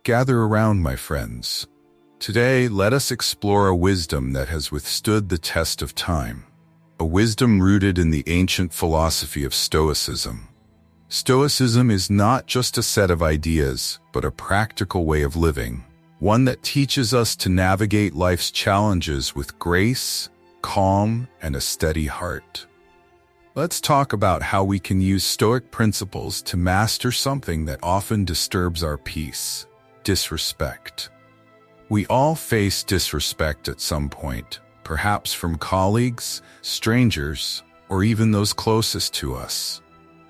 Gather around, my friends. Today, let us explore a wisdom that has withstood the test of time, a wisdom rooted in the ancient philosophy of Stoicism. Stoicism is not just a set of ideas, but a practical way of living, one that teaches us to navigate life's challenges with grace, calm, and a steady heart. Let's talk about how we can use Stoic principles to master something that often disturbs our peace: disrespect. We all face disrespect at some point, perhaps from colleagues, strangers, or even those closest to us.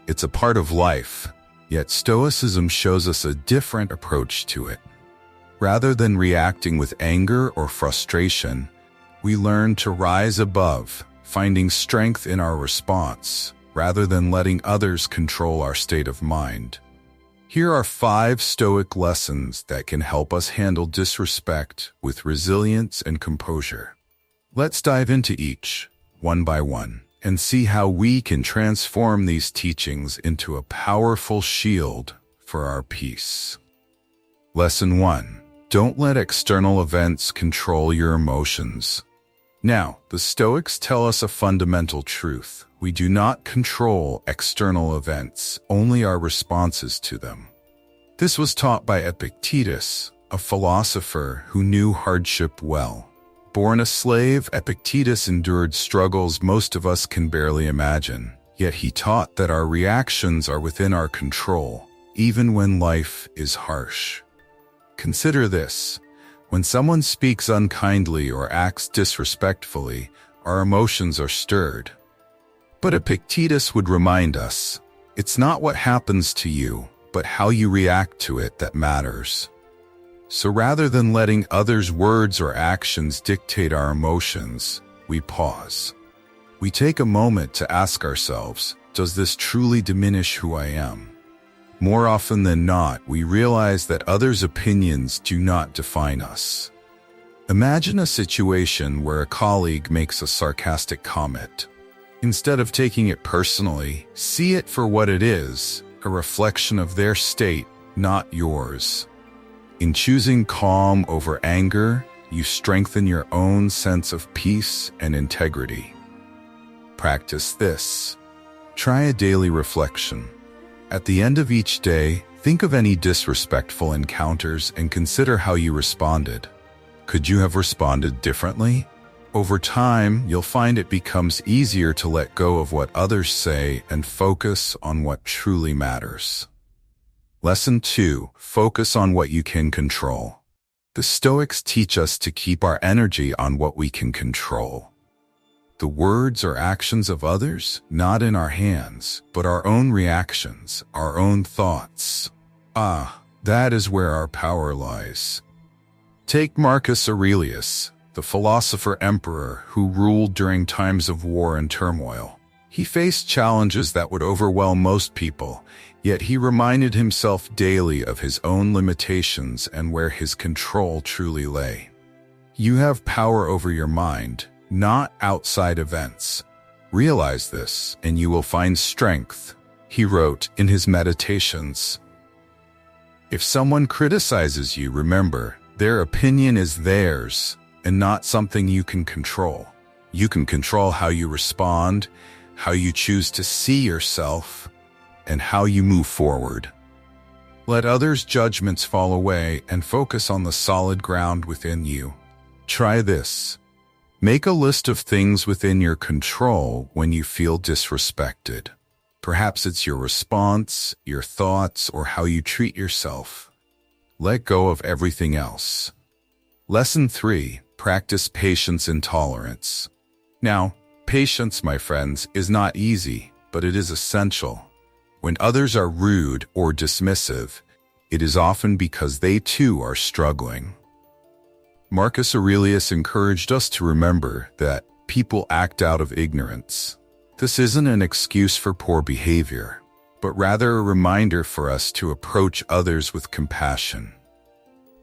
It's a part of life, yet Stoicism shows us a different approach to it. Rather than reacting with anger or frustration, we learn to rise above, finding strength in our response, rather than letting others control our state of mind. Here are 5 Stoic lessons that can help us handle disrespect with resilience and composure. Let's dive into each, one by one, and see how we can transform these teachings into a powerful shield for our peace. Lesson 1. Don't let external events control your emotions. Now, the Stoics tell us a fundamental truth. We do not control external events, only our responses to them. This was taught by Epictetus, a philosopher who knew hardship well. Born a slave, Epictetus endured struggles most of us can barely imagine, yet he taught that our reactions are within our control, even when life is harsh. Consider this. When someone speaks unkindly or acts disrespectfully, our emotions are stirred. But Epictetus would remind us, it's not what happens to you, but how you react to it that matters. So rather than letting others' words or actions dictate our emotions, we pause. We take a moment to ask ourselves, does this truly diminish who I am? More often than not, we realize that others' opinions do not define us. Imagine a situation where a colleague makes a sarcastic comment. Instead of taking it personally, see it for what it is, a reflection of their state, not yours. In choosing calm over anger, you strengthen your own sense of peace and integrity. Practice this. Try a daily reflection. At the end of each day, think of any disrespectful encounters and consider how you responded. Could you have responded differently? Over time, you'll find it becomes easier to let go of what others say and focus on what truly matters. Lesson 2. Focus on what you can control. The Stoics teach us to keep our energy on what we can control. The words or actions of others, not in our hands, but our own reactions, our own thoughts. That is where our power lies. Take Marcus Aurelius, the philosopher-emperor who ruled during times of war and turmoil. He faced challenges that would overwhelm most people, yet he reminded himself daily of his own limitations and where his control truly lay. You have power over your mind, not outside events. Realize this, and you will find strength, he wrote in his meditations. If someone criticizes you, remember, their opinion is theirs and not something you can control. You can control how you respond, how you choose to see yourself, and how you move forward. Let others' judgments fall away and focus on the solid ground within you. Try this. Make a list of things within your control when you feel disrespected. Perhaps it's your response, your thoughts, or how you treat yourself. Let go of everything else. Lesson 3. Practice patience and tolerance. Now, patience, my friends, is not easy, but it is essential. When others are rude or dismissive, it is often because they too are struggling. Marcus Aurelius encouraged us to remember that people act out of ignorance. This isn't an excuse for poor behavior, but rather a reminder for us to approach others with compassion.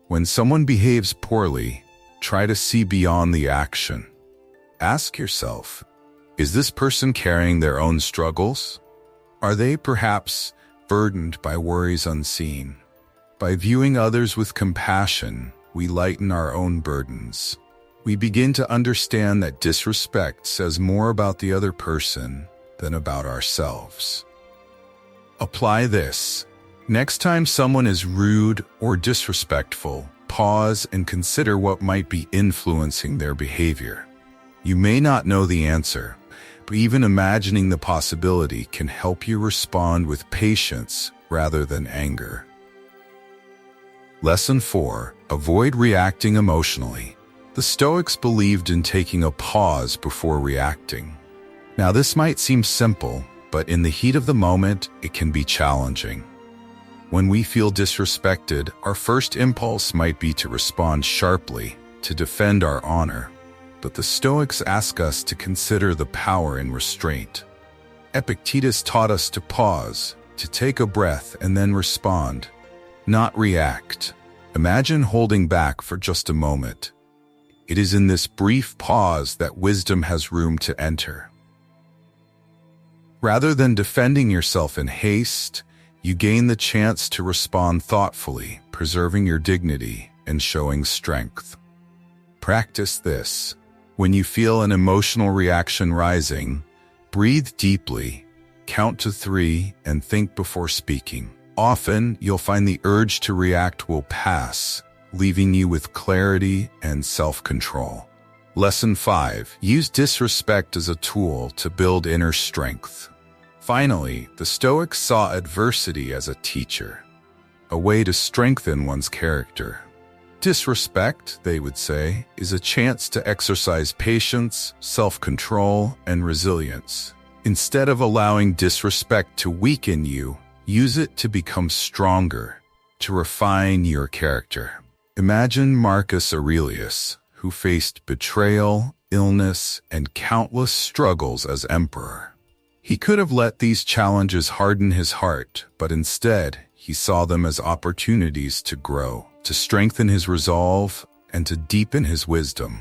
When someone behaves poorly, try to see beyond the action. Ask yourself, is this person carrying their own struggles? Are they perhaps burdened by worries unseen? By viewing others with compassion, we lighten our own burdens. We begin to understand that disrespect says more about the other person than about ourselves. Apply this. Next time someone is rude or disrespectful, pause and consider what might be influencing their behavior. You may not know the answer, but even imagining the possibility can help you respond with patience rather than anger. Lesson 4. Avoid reacting emotionally. The Stoics believed in taking a pause before reacting. Now, this might seem simple, but in the heat of the moment, it can be challenging. When we feel disrespected, our first impulse might be to respond sharply, to defend our honor. But the Stoics ask us to consider the power in restraint. Epictetus taught us to pause, to take a breath and then respond, not react. Imagine holding back for just a moment. It is in this brief pause that wisdom has room to enter. Rather than defending yourself in haste, you gain the chance to respond thoughtfully, preserving your dignity and showing strength. Practice this. When you feel an emotional reaction rising, breathe deeply, count to 3, and think before speaking. Often, you'll find the urge to react will pass, leaving you with clarity and self-control. Lesson 5. Use disrespect as a tool to build inner strength. Finally, the Stoics saw adversity as a teacher, a way to strengthen one's character. Disrespect, they would say, is a chance to exercise patience, self-control, and resilience. Instead of allowing disrespect to weaken you, use it to become stronger, to refine your character. Imagine Marcus Aurelius, who faced betrayal, illness, and countless struggles as emperor. He could have let these challenges harden his heart, but instead, he saw them as opportunities to grow, to strengthen his resolve, and to deepen his wisdom.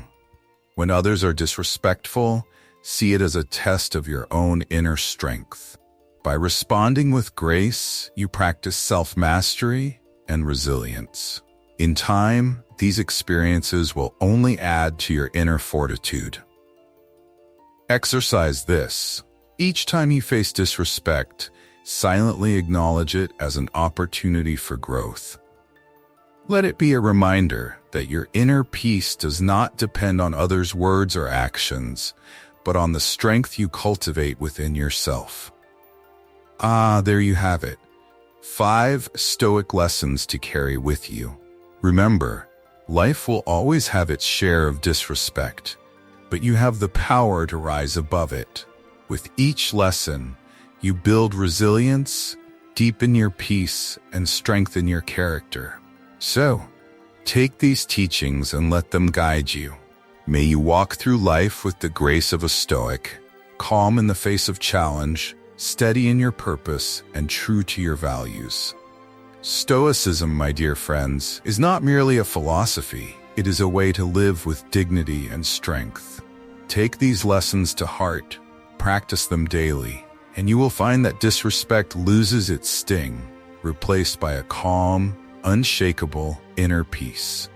When others are disrespectful, see it as a test of your own inner strength. By responding with grace, you practice self-mastery and resilience. In time, these experiences will only add to your inner fortitude. Exercise this. Each time you face disrespect, silently acknowledge it as an opportunity for growth. Let it be a reminder that your inner peace does not depend on others' words or actions, but on the strength you cultivate within yourself. There you have it. 5 Stoic lessons to carry with you. Remember, life will always have its share of disrespect, but you have the power to rise above it. With each lesson, you build resilience, deepen your peace, and strengthen your character. So, take these teachings and let them guide you. May you walk through life with the grace of a Stoic, calm in the face of challenge, steady in your purpose, and true to your values. Stoicism, my dear friends, is not merely a philosophy. It is a way to live with dignity and strength. Take these lessons to heart, practice them daily, and you will find that disrespect loses its sting, replaced by a calm, unshakable inner peace.